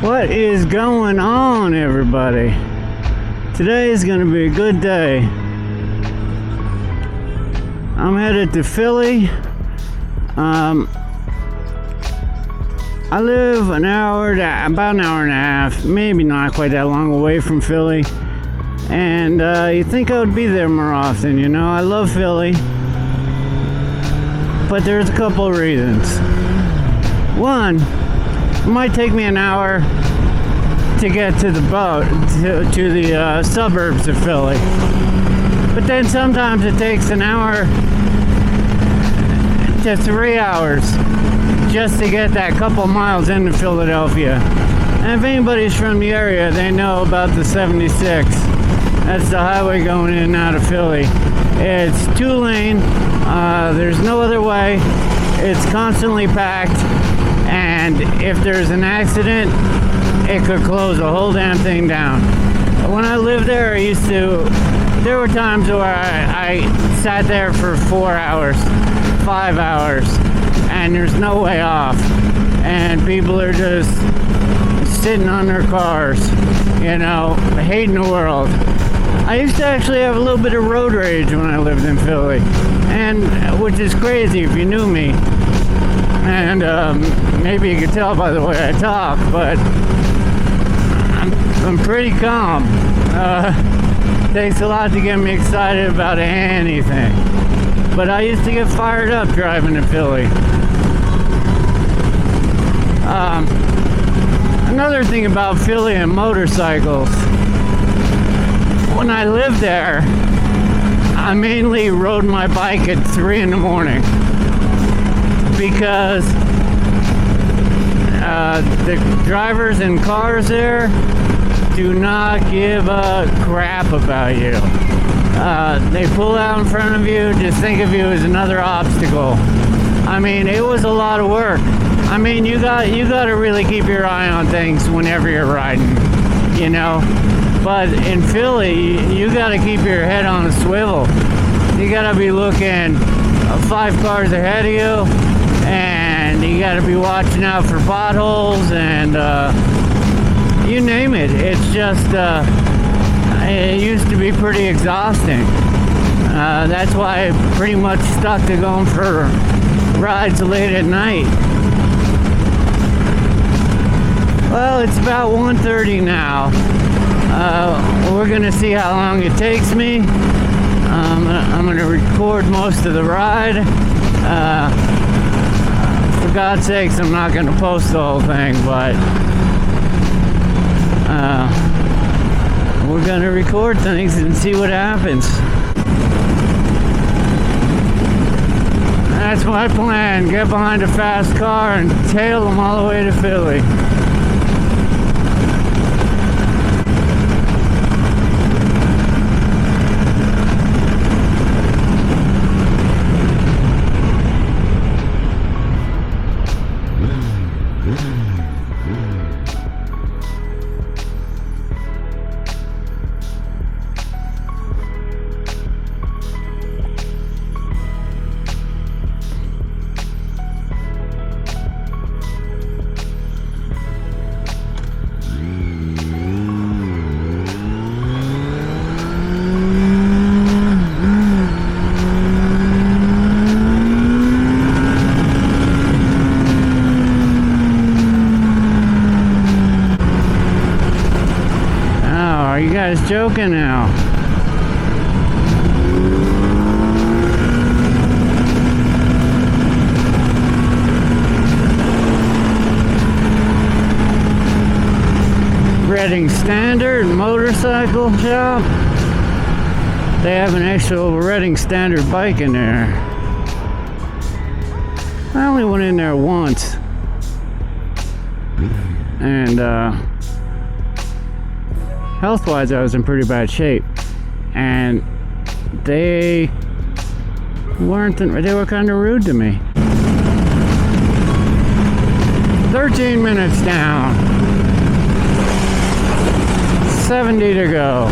What is going on, everybody? Today is going to be a good day. I'm headed to Philly. I live about an hour and a half, maybe not quite that long away from Philly. And you'd think I would be there more often, you know. I love Philly. But there's a couple of reasons. One, it might take me an hour to get to the boat, to the suburbs of Philly. But then sometimes it takes an hour to 3 hours just to get that couple miles into Philadelphia. And if anybody's from the area, they know about the 76. That's the highway going in and out of Philly. It's 2-lane. There's no other way. It's constantly packed. And if there's an accident, it could close the whole damn thing down. When I lived there, there were times where I sat there for 4 hours, 5 hours, and there's no way off. And people are just sitting on their cars, you know, hating the world. I used to actually have a little bit of road rage when I lived in Philly, and which is crazy if you knew me. And maybe you could tell by the way I talk, but I'm pretty calm. Takes a lot to get me excited about anything. But I used to get fired up driving to Philly. Another thing about Philly and motorcycles, when I lived there, I mainly rode my bike at 3 in the morning because the drivers in cars there do not give a crap about you. They pull out in front of you, just think of you as another obstacle. I mean, it was a lot of work. I mean, you got to really keep your eye on things whenever you're riding, you know. But in Philly, you got to keep your head on a swivel. You got to be looking 5 cars ahead of you, and you got to be watching out for potholes and you name it. It's just it used to be pretty exhausting. That's why I pretty much stuck to going for rides late at night. Well, it's about 1:30 now. We're gonna see how long it takes me. I'm gonna record most of the ride. For God's sakes, I'm not gonna post the whole thing, but we're gonna record things and see what happens. That's my plan. Get behind a fast car and tail them all the way to Philly. Are you guys joking now? Reading Standard Motorcycle Shop. They have an actual Reading Standard bike in there. I only went in there once. And health-wise, I was in pretty bad shape, and they were kind of rude to me. 13 minutes down, 70 to go.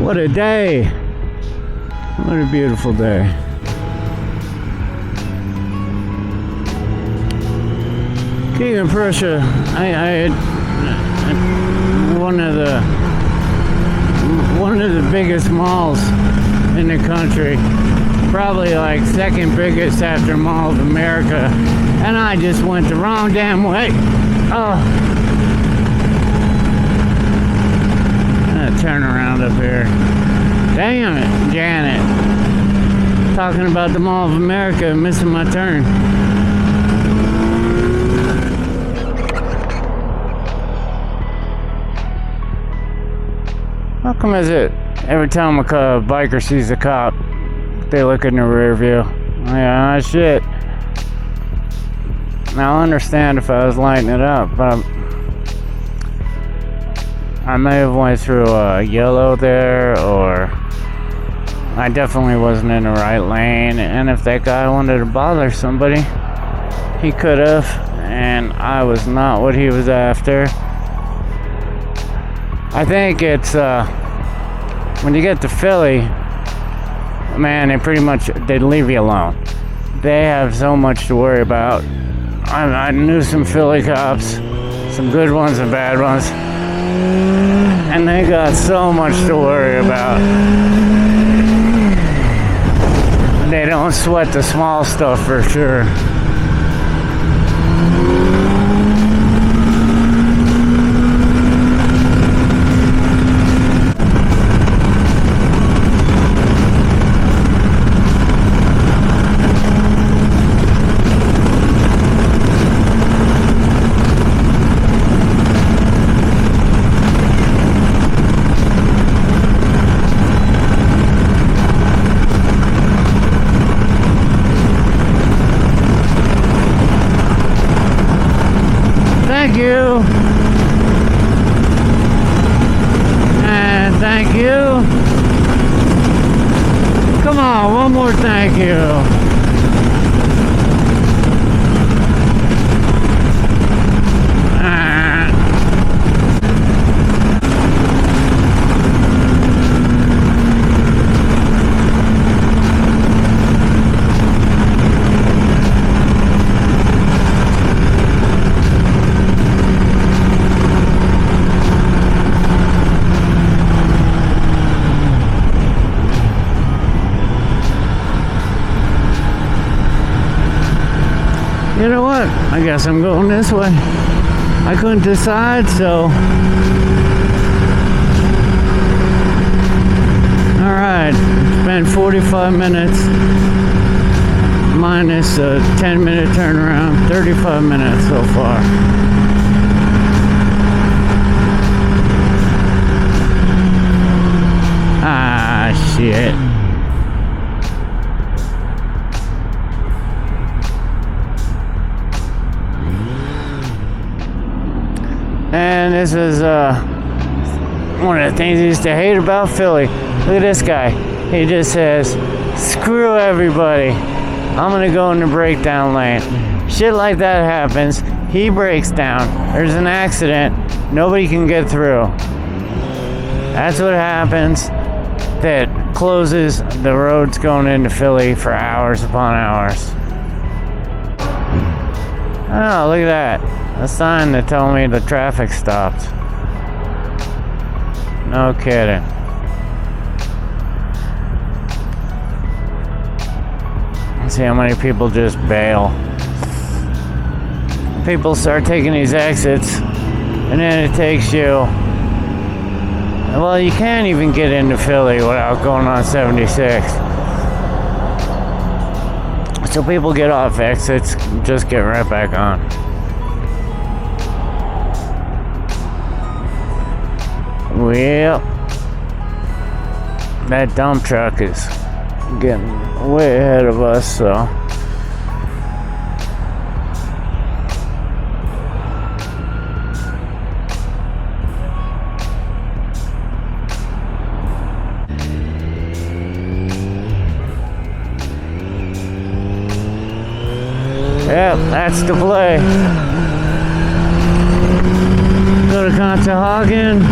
What a day. What a beautiful day. King of Prussia, I had one of the biggest malls in the country, probably like second biggest after Mall of America, and I just went the wrong damn way. Oh, I'm gonna turn around up here. Damn it, Janet. Talking about the Mall of America, missing my turn. How come is it every time a biker sees a cop, they look in the rear view? Yeah, shit. Now I understand if I was lighting it up, but I may have went through a yellow there, or I definitely wasn't in the right lane. And if that guy wanted to bother somebody, he could have, and I was not what he was after. I think it's when you get to Philly, man, they'd leave you alone. They have so much to worry about. I knew some Philly cops, some good ones and bad ones, and they got so much to worry about. They don't sweat the small stuff for sure. Thank you. And thank you. Come on, one more thank you. You know what? I guess I'm going this way. I couldn't decide, so. Alright, it's been 45 minutes minus a 10-minute turnaround, 35 minutes so far. Ah, shit. And this is one of the things I used to hate about Philly. Look at this guy. He just says, screw everybody. I'm gonna go in the breakdown lane. Shit like that happens. He breaks down. There's an accident. Nobody can get through. That's what happens. That closes the roads going into Philly for hours upon hours. Oh, look at that. A sign that told me the traffic stopped. No kidding. Let's see how many people just bail. People start taking these exits, and then it takes you. Well, you can't even get into Philly without going on 76. So people get off exits, just get right back on. Well, that dump truck is getting way ahead of us, so. Yep, that's the play. Go to Conshohocken.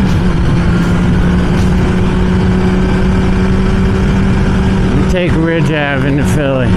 Take Ridge Ave into Philly.